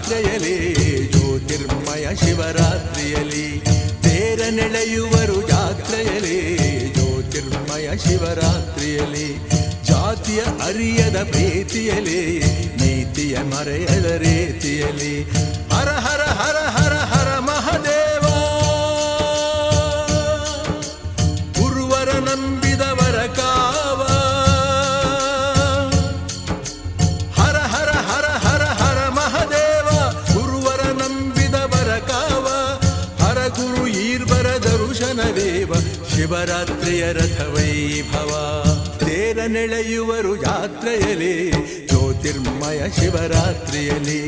ಜಾತ್ರೆಯಲಿ ಜ್ಯೋತಿರ್ಮಯ ಶಿವರಾತ್ರಿಯಲಿ ತೇರ ನೆಳೆಯುವರು ಜಾತ್ರೆಯಲಿ ಜ್ಯೋತಿರ್ಮಯ ಶಿವರಾತ್ರಿಯಲಿ ಜಾತಿಯ ಅರಿಯದ ಪ್ರೀತಿಯಲಿ ನೀತಿಯ ಮರೆಯದ ರೀತಿಯಲಿ ಹರ ಹರ ಹರ ಹರ ಹರ ಮಹದೇವ ಗುರುವರ ನಂಬಿದವರ ಕಾವ ಹರ ಹರ ಹರ ಹರ ಹರ ಮಹದೇವ ಗುರುವರ ನಂಬಿದವರ ಕಾವ ಹರ ಗುರು ಈರ್ವರ ದರುಶನವೇವ ಶಿವರಾತ್ರಿಯ ರಥ ವೈಭವ ತೇರ ನೆಳೆಯುವರು ಜಾತ್ರೆಯಲಿ ಜ್ಯೋತಿರ್ಮಯ ಶಿವರಾತ್ರಿಯಲಿ